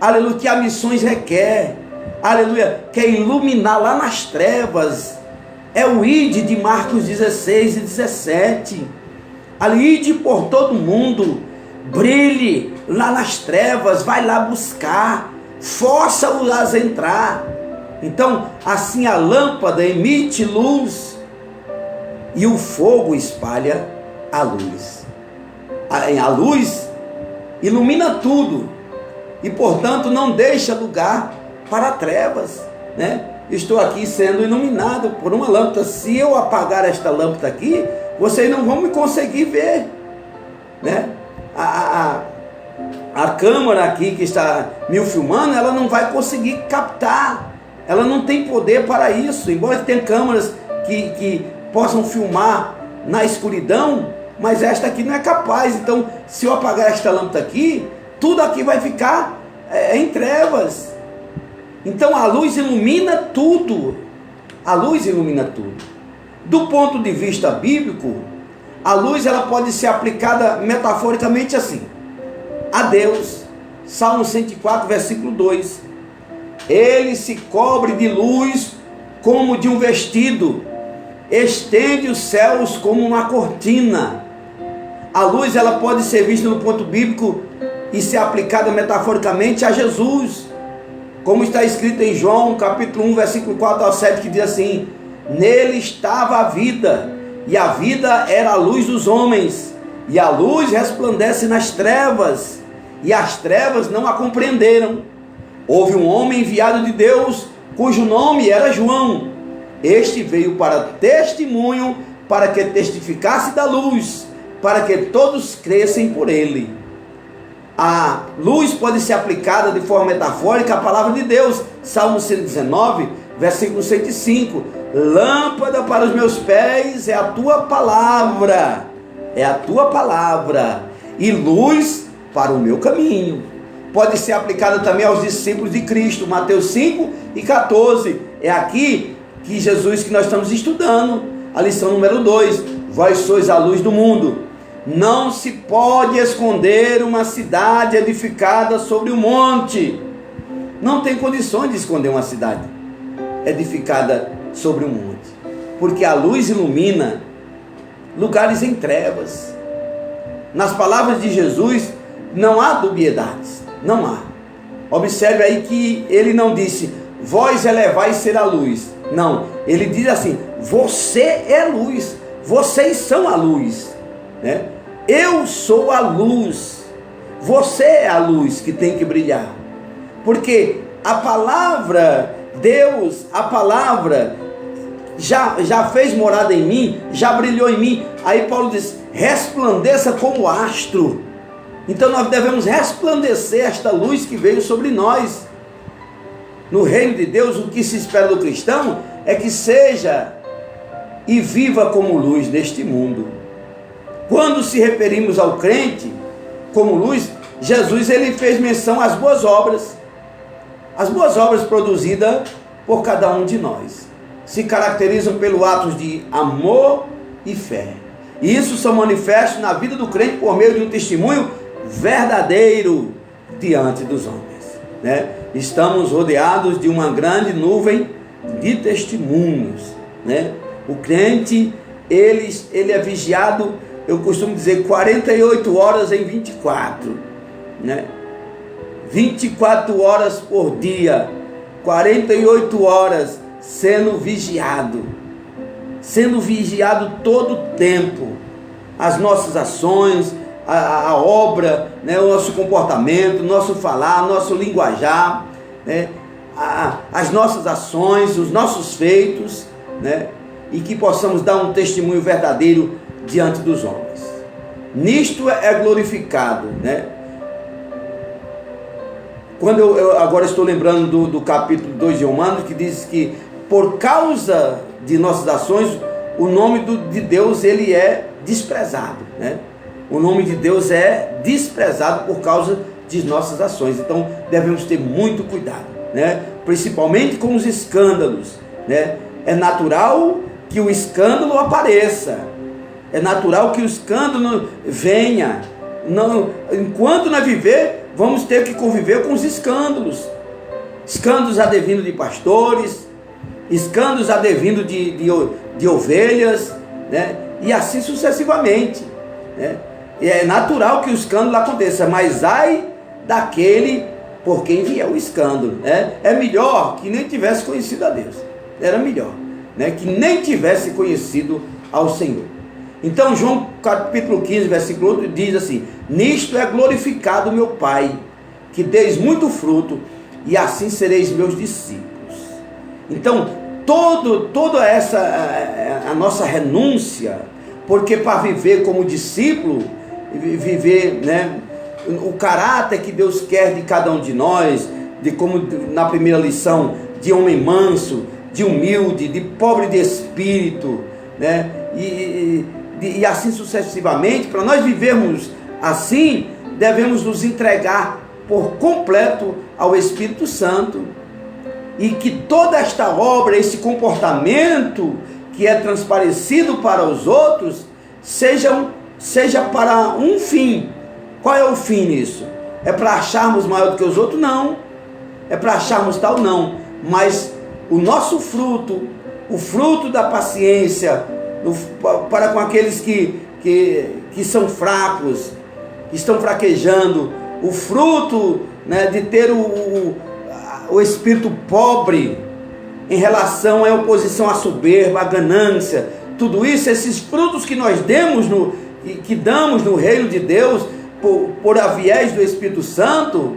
aleluia, que a missões requer, aleluia, que é iluminar lá nas trevas. É o ide de Marcos 16 e 17, ali ide por todo mundo, brilhe lá nas trevas, vai lá buscar, força-os a entrar. Então, assim a lâmpada emite luz e o fogo espalha a luz. A luz ilumina tudo e, portanto, não deixa lugar para trevas, né? Estou aqui sendo iluminado por uma lâmpada. Se eu apagar esta lâmpada aqui, vocês não vão me conseguir ver, né? A câmera aqui que está me filmando, ela não vai conseguir captar, ela não tem poder para isso, embora tenha câmeras que possam filmar na escuridão, mas esta aqui não é capaz. Então, se eu apagar esta lâmpada aqui, tudo aqui vai ficar em trevas. Então a luz ilumina tudo, a luz ilumina tudo. Do ponto de vista bíblico, a luz ela pode ser aplicada metaforicamente assim: a Deus, Salmo 104, versículo 2, Ele se cobre de luz como de um vestido, estende os céus como uma cortina. A luz, ela pode ser vista no ponto bíblico e ser aplicada metaforicamente a Jesus, como está escrito em João capítulo 1, versículo 4 ao 7, que diz assim: nele estava a vida, e a vida era a luz dos homens, e a luz resplandece nas trevas, e as trevas não a compreenderam. Houve um homem enviado de Deus, cujo nome era João. Este veio para testemunho, para que testificasse da luz, para que todos crescem por ele. A luz pode ser aplicada de forma metafórica à palavra de Deus. Salmo 119, versículo 105. Lâmpada para os meus pés é a tua palavra, e luz para o meu caminho. Pode ser aplicada também aos discípulos de Cristo. Mateus 5 e 14. É aqui que Jesus, que nós estamos estudando, a lição número 2. Vós sois a luz do mundo. Não se pode esconder uma cidade edificada sobre um monte. Não tem condições de esconder uma cidade edificada sobre um monte, porque a luz ilumina lugares em trevas. Nas palavras de Jesus não há dubiedades, não há. Observe aí que ele não disse: vós elevais ser a luz. Não, ele diz assim: você é luz, vocês são a luz, né? Eu sou a luz, você é a luz que tem que brilhar, porque a palavra, Deus, a palavra já fez morada em mim, já brilhou em mim. Aí Paulo diz: resplandeça como astro. Então nós devemos resplandecer esta luz que veio sobre nós. No reino de Deus, o que se espera do cristão é que seja e viva como luz neste mundo. Quando se referimos ao crente como luz, Jesus, ele fez menção às boas obras. As boas obras produzidas por cada um de nós se caracterizam pelo ato de amor e fé. E isso são manifestos na vida do crente por meio de um testemunho verdadeiro diante dos homens, né? Estamos rodeados de uma grande nuvem de testemunhos, né? O crente, ele é vigiado, eu costumo dizer, 48 horas em 24, né? 24 horas por dia, 48 horas sendo vigiado todo o tempo. As nossas ações, a obra, né? O nosso comportamento, o nosso falar, o nosso linguajar, né? As nossas ações, os nossos feitos, né? E que possamos dar um testemunho verdadeiro diante dos homens. Nisto é glorificado, né? Quando eu agora estou lembrando do capítulo 2 de Romanos, que diz que por causa de nossas ações, o nome de Deus, ele é desprezado, né? O nome de Deus é desprezado por causa de nossas ações. Então devemos ter muito cuidado, né? Principalmente com os escândalos, né? É natural que o escândalo apareça, é natural que o escândalo venha. Não, enquanto nós viver, vamos ter que conviver com os escândalos. Escândalos advindo de pastores, escândalos advindo de ovelhas, né? E assim sucessivamente, né? E é natural que o escândalo aconteça, mas ai daquele por quem vier o escândalo, né? É melhor que nem tivesse conhecido a Deus. Era melhor, né? Que nem tivesse conhecido ao Senhor. Então João capítulo 15, versículo 8 diz assim: nisto é glorificado o meu Pai, que deis muito fruto, e assim sereis meus discípulos. Então toda essa a nossa renúncia, porque para viver como discípulo, viver, né, o caráter que Deus quer de cada um de nós, de como na primeira lição, de homem manso, de humilde, de pobre de espírito, né, e assim sucessivamente. Para nós vivermos assim, devemos nos entregar por completo ao Espírito Santo, e que toda esta obra, esse comportamento que é transparecido para os outros, seja para um fim. Qual é o fim nisso? É para acharmos maior do que os outros? Não. é para acharmos tal, não. Mas o nosso fruto, o fruto da paciência, para com aqueles que são fracos, que estão fraquejando, o fruto, né, de ter o espírito pobre em relação à oposição à soberba, à ganância, tudo isso, esses frutos que nós damos que damos no reino de Deus, por aviés do Espírito Santo,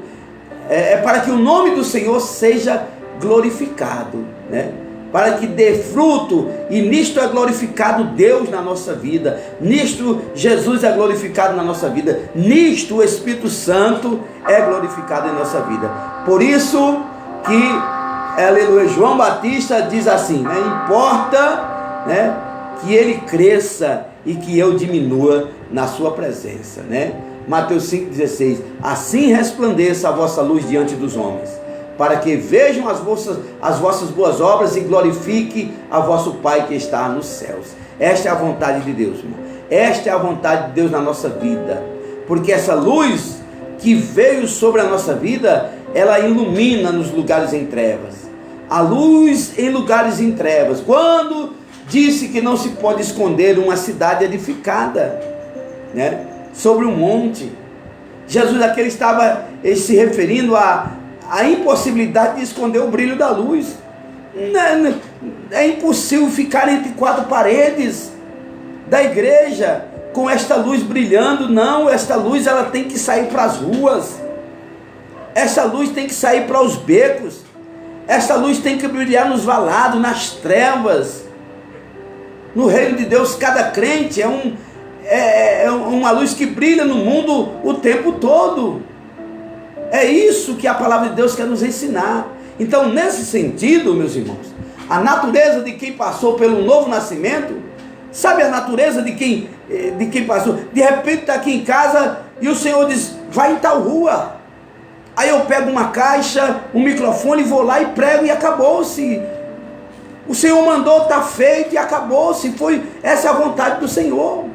é para que o nome do Senhor seja glorificado, né? Para que dê fruto, e nisto é glorificado Deus na nossa vida, nisto Jesus é glorificado na nossa vida, nisto o Espírito Santo é glorificado em nossa vida. Por isso que, aleluia, João Batista diz assim, né? Importa, né, que ele cresça e que eu diminua na sua presença, né? Mateus 5,16, assim resplandeça a vossa luz diante dos homens, para que vejam as vossas boas obras e glorifique a vosso Pai que está nos céus. Esta é a vontade de Deus, irmão. Esta é a vontade de Deus na nossa vida, porque essa luz que veio sobre a nossa vida, ela ilumina nos lugares em trevas. A luz em lugares em trevas. Quando disse que não se pode esconder uma cidade edificada, né, sobre um monte, Jesus aqui estava se referindo à impossibilidade de esconder o brilho da luz. É impossível ficar entre quatro paredes da igreja com esta luz brilhando. Não, esta luz ela tem que sair para as ruas, essa luz tem que sair para os becos, essa luz tem que brilhar nos valados, nas trevas. No reino de Deus, cada crente é uma luz que brilha no mundo o tempo todo. É isso que a palavra de Deus quer nos ensinar. Então, nesse sentido, meus irmãos, a natureza de quem passou pelo novo nascimento, sabe a natureza de quem passou? De repente está aqui em casa e o Senhor diz, vai em tal rua. Aí eu pego uma caixa, um microfone, vou lá e prego e acabou-se. O Senhor mandou, está feito e acabou-se. Essa é a vontade do Senhor.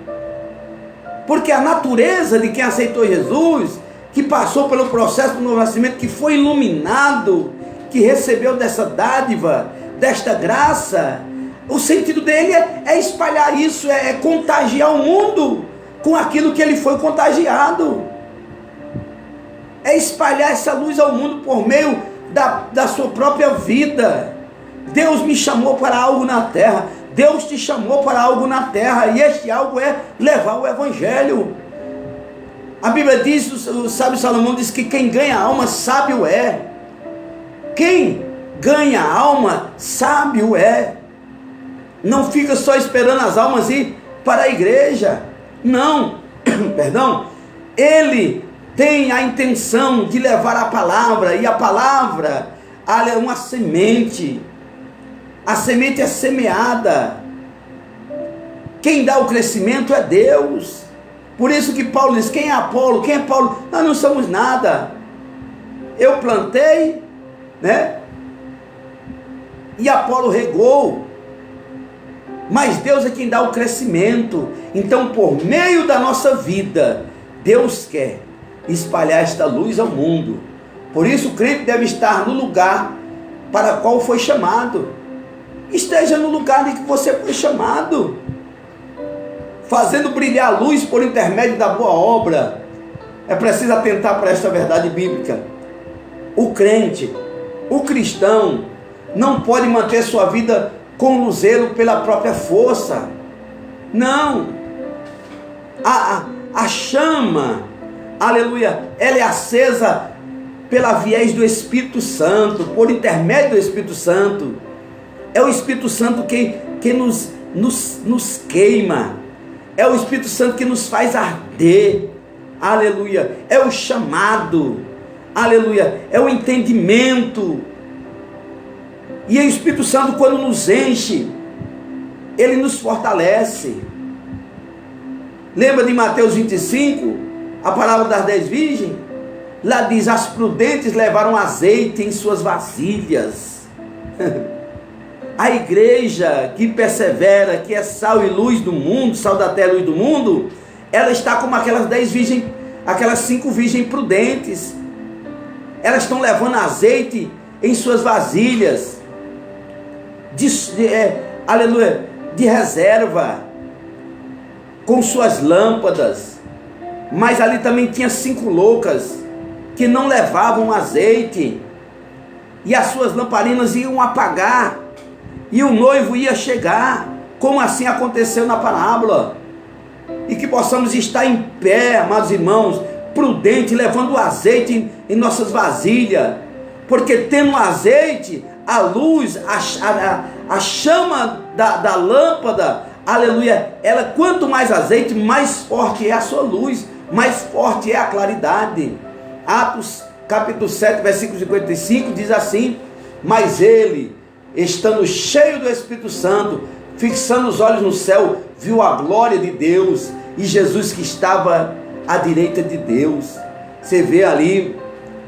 Porque a natureza de quem aceitou Jesus, que passou pelo processo do novo nascimento, que foi iluminado, que recebeu dessa dádiva, desta graça, o sentido dele é espalhar isso, é contagiar o mundo com aquilo que ele foi contagiado. É espalhar essa luz ao mundo por meio da sua própria vida. Deus me chamou para algo na terra, Deus te chamou para algo na terra, e este algo é levar o Evangelho. A Bíblia diz, o sábio Salomão diz que quem ganha alma, sábio é. Quem ganha alma, sábio é. Não fica só esperando as almas ir para a igreja. Não, perdão. Ele tem a intenção de levar a palavra, e a palavra é uma semente. A semente é semeada. Quem dá o crescimento é Deus. Por isso que Paulo diz, quem é Apolo? Quem é Paulo? Nós não somos nada. Eu plantei, né? E Apolo regou. Mas Deus é quem dá o crescimento. Então, por meio da nossa vida, Deus quer espalhar esta luz ao mundo. Por isso o crente deve estar no lugar para qual foi chamado. Esteja no lugar em que você foi chamado, fazendo brilhar a luz por intermédio da boa obra. É preciso atentar para esta verdade bíblica. O crente, o cristão, não pode manter sua vida com luzelo pela própria força. Não. A chama, aleluia, ela é acesa pela viés do Espírito Santo, por intermédio do Espírito Santo. É o Espírito Santo que nos queima. É o Espírito Santo que nos faz arder. Aleluia. É o chamado. Aleluia. É o entendimento. E o Espírito Santo, quando nos enche, ele nos fortalece. Lembra de Mateus 25? A palavra das 10 virgens? Lá diz, as prudentes levaram azeite em suas vasilhas. A igreja que persevera, que é sal e luz do mundo, sal da terra e luz do mundo, ela está como aquelas 10 virgens, aquelas 5 virgens prudentes. elas estão levando azeite em suas vasilhas, aleluia, de reserva, com suas lâmpadas. Mas ali também tinha 5 loucas que não levavam azeite, e as suas lamparinas iam apagar, e o noivo ia chegar, como assim aconteceu na parábola. E que possamos estar em pé, amados irmãos, prudente, levando o azeite em nossas vasilhas, porque tendo azeite, a luz, a chama da lâmpada, aleluia, ela, quanto mais azeite, mais forte é a sua luz, mais forte é a claridade. Atos capítulo 7, versículo 55 diz assim: mas ele, estando cheio do Espírito Santo, fixando os olhos no céu, viu a glória de Deus e Jesus que estava à direita de Deus. Você vê ali,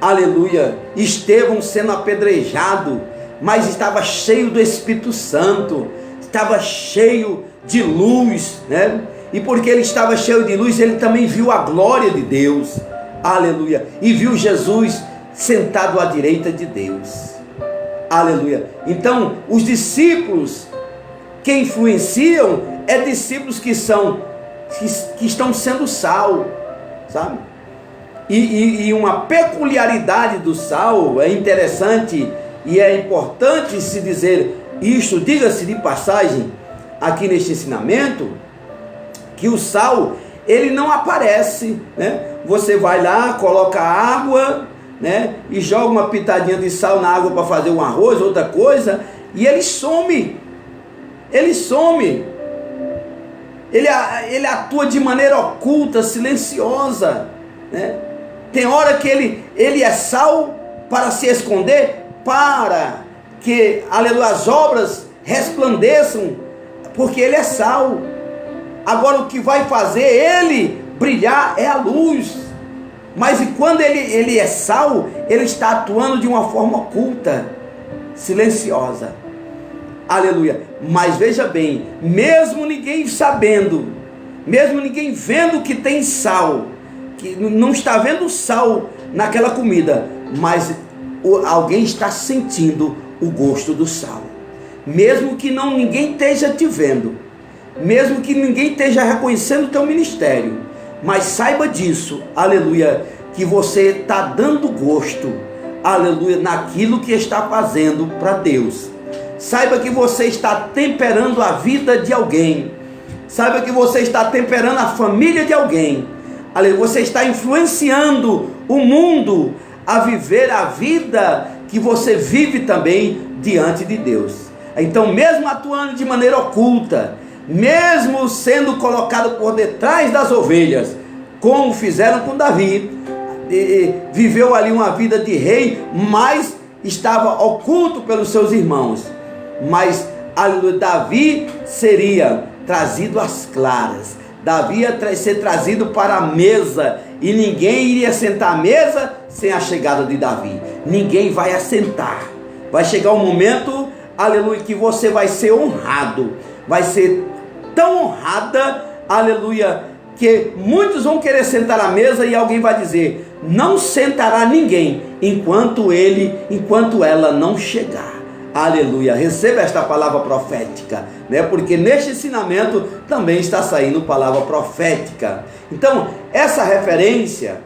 aleluia, Estevão sendo apedrejado, mas estava cheio do Espírito Santo, estava cheio de luz, né? E porque ele estava cheio de luz, ele também viu a glória de Deus, aleluia, e viu Jesus sentado à direita de Deus, aleluia. Então, os discípulos que influenciam é discípulos que estão sendo sal, sabe? E uma peculiaridade do sal, é interessante e é importante se dizer isto, diga-se de passagem, aqui neste ensinamento, que o sal, ele não aparece, né? Você vai lá, coloca água, né? E joga uma pitadinha de sal na água para fazer um arroz, outra coisa, e ele some. Ele some. Ele atua de maneira oculta, silenciosa, né? Tem hora que ele é sal para se esconder, para que, aleluia, as obras resplandeçam, porque ele é sal. Agora o que vai fazer ele brilhar é a luz. Mas e quando ele é sal, ele está atuando de uma forma oculta, silenciosa. Aleluia. Mas veja bem, mesmo ninguém sabendo, mesmo ninguém vendo que tem sal, que não está vendo sal naquela comida, mas alguém está sentindo o gosto do sal. Mesmo que ninguém esteja te vendo, mesmo que ninguém esteja reconhecendo o teu ministério, mas saiba disso, aleluia, que você está dando gosto, aleluia, naquilo que está fazendo para Deus. Saiba que você está temperando a vida de alguém, saiba que você está temperando a família de alguém, aleluia, você está influenciando o mundo a viver a vida que você vive também diante de Deus. Então, mesmo atuando de maneira oculta, mesmo sendo colocado por detrás das ovelhas, como fizeram com Davi, viveu ali uma vida de rei, mas estava oculto pelos seus irmãos. Mas Davi seria trazido às claras, Davi ia ser trazido para a mesa, e ninguém iria sentar à mesa sem a chegada de Davi. Ninguém vai assentar. Vai chegar um momento, aleluia, que você vai ser honrado, vai ser tão honrada, aleluia, que muitos vão querer sentar à mesa e alguém vai dizer: não sentará ninguém enquanto ela não chegar. Aleluia, receba esta palavra profética, né? Porque neste ensinamento também está saindo palavra profética. Então, essa referência,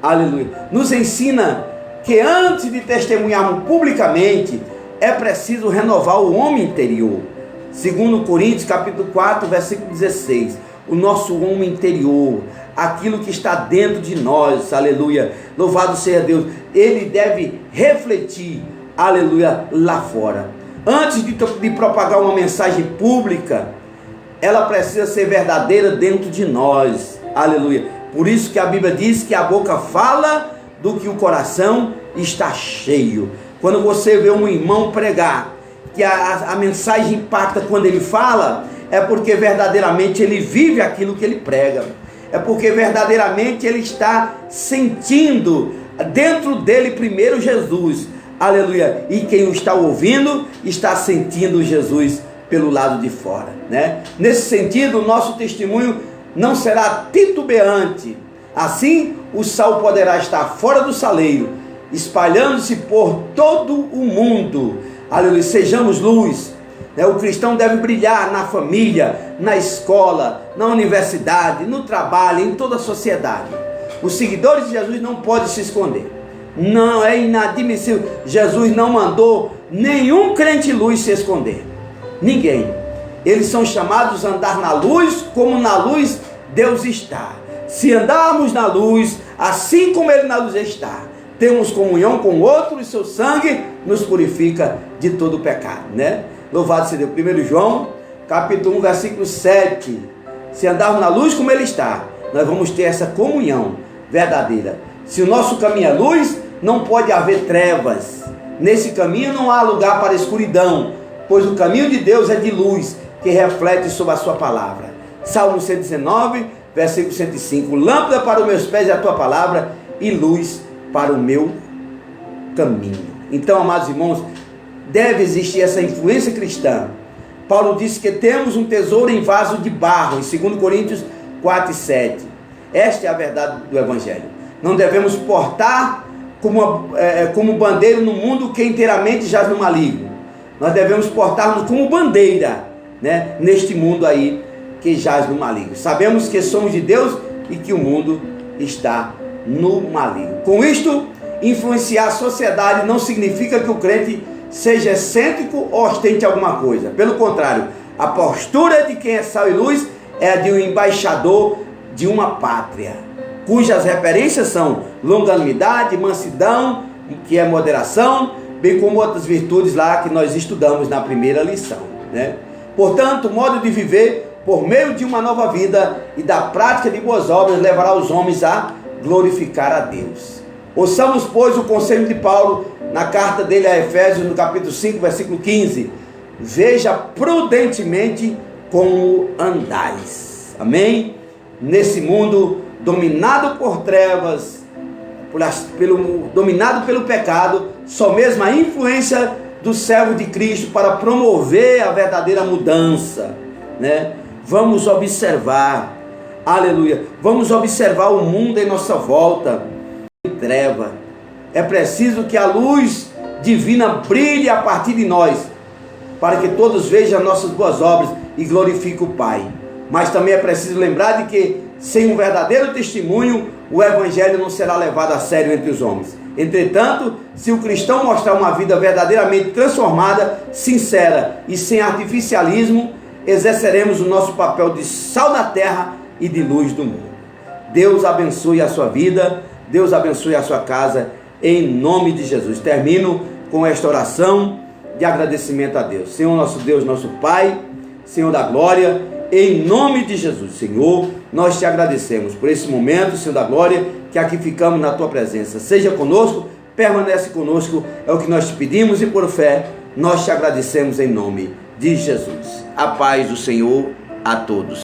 aleluia, nos ensina que antes de testemunharmos publicamente, é preciso renovar o homem interior. Segundo Coríntios capítulo 4, versículo 16, o nosso homem interior, aquilo que está dentro de nós, aleluia, louvado seja Deus, ele deve refletir, aleluia, lá fora. Antes de propagar uma mensagem pública, ela precisa ser verdadeira dentro de nós, aleluia. Por isso que a Bíblia diz que a boca fala do que o coração está cheio. Quando você vê um irmão pregar, que a mensagem impacta quando ele fala, é porque verdadeiramente ele vive aquilo que ele prega, é porque verdadeiramente ele está sentindo dentro dele primeiro Jesus, aleluia, e quem o está ouvindo está sentindo Jesus pelo lado de fora, né? Nesse sentido, o nosso testemunho não será titubeante. Assim, o sal poderá estar fora do saleiro espalhando-se por todo o mundo. Aleluia, sejamos luz. O cristão deve brilhar na família, na escola, na universidade, no trabalho, em toda a sociedade. Os seguidores de Jesus não podem se esconder. Não, é inadmissível. Jesus não mandou nenhum crente luz se esconder. Ninguém. Eles são chamados a andar na luz, como na luz Deus está. Se andarmos na luz, assim como Ele na luz está, temos comunhão com o outro e seu sangue nos purifica de todo o pecado, né? Louvado seja Deus. 1 João, capítulo 1, versículo 7. Se andarmos na luz como Ele está, nós vamos ter essa comunhão verdadeira. Se o nosso caminho é luz, não pode haver trevas. Nesse caminho não há lugar para escuridão, pois o caminho de Deus é de luz, que reflete sobre a sua palavra. Salmo 119, versículo 105. Lâmpada para os meus pés é a tua palavra e luz para o meu caminho. Então, amados irmãos, deve existir essa influência cristã. Paulo disse que temos um tesouro em vaso de barro, em 2 Coríntios 4 e 7. Esta é a verdade do Evangelho. Não devemos portar como bandeira no mundo que inteiramente jaz no maligno. Nós devemos portar-nos como bandeira, né, neste mundo aí que jaz no maligno. Sabemos que somos de Deus e que o mundo está no maligno. Com isto, influenciar a sociedade não significa que o crente seja excêntrico ou ostente alguma coisa. Pelo contrário, a postura de quem é sal e luz é a de um embaixador de uma pátria, cujas referências são longanimidade, mansidão, que é moderação, bem como outras virtudes lá que nós estudamos na primeira lição, né? Portanto, o modo de viver por meio de uma nova vida e da prática de boas obras levará os homens a glorificar a Deus. Ouçamos, pois, o conselho de Paulo na carta dele a Efésios, no capítulo 5, versículo 15. Veja prudentemente como andais. Amém? Nesse mundo dominado por trevas, dominado pelo pecado, só mesmo a influência do servo de Cristo para promover a verdadeira mudança, né? Vamos observar, aleluia, vamos observar o mundo em nossa volta, em treva. É preciso que a luz divina brilhe a partir de nós, para que todos vejam nossas boas obras e glorifiquem o Pai. Mas também é preciso lembrar de que, sem um verdadeiro testemunho, o Evangelho não será levado a sério entre os homens. Entretanto, se o cristão mostrar uma vida verdadeiramente transformada, sincera e sem artificialismo, exerceremos o nosso papel de sal da terra e de luz do mundo. Deus abençoe a sua vida, Deus abençoe a sua casa, em nome de Jesus. Termino com esta oração de agradecimento a Deus. Senhor nosso Deus, nosso Pai, Senhor da glória, em nome de Jesus, Senhor, nós te agradecemos por esse momento, Senhor da glória, que aqui ficamos na tua presença. Seja conosco, permanece conosco, é o que nós te pedimos e por fé nós te agradecemos em nome de Jesus. A paz do Senhor a todos.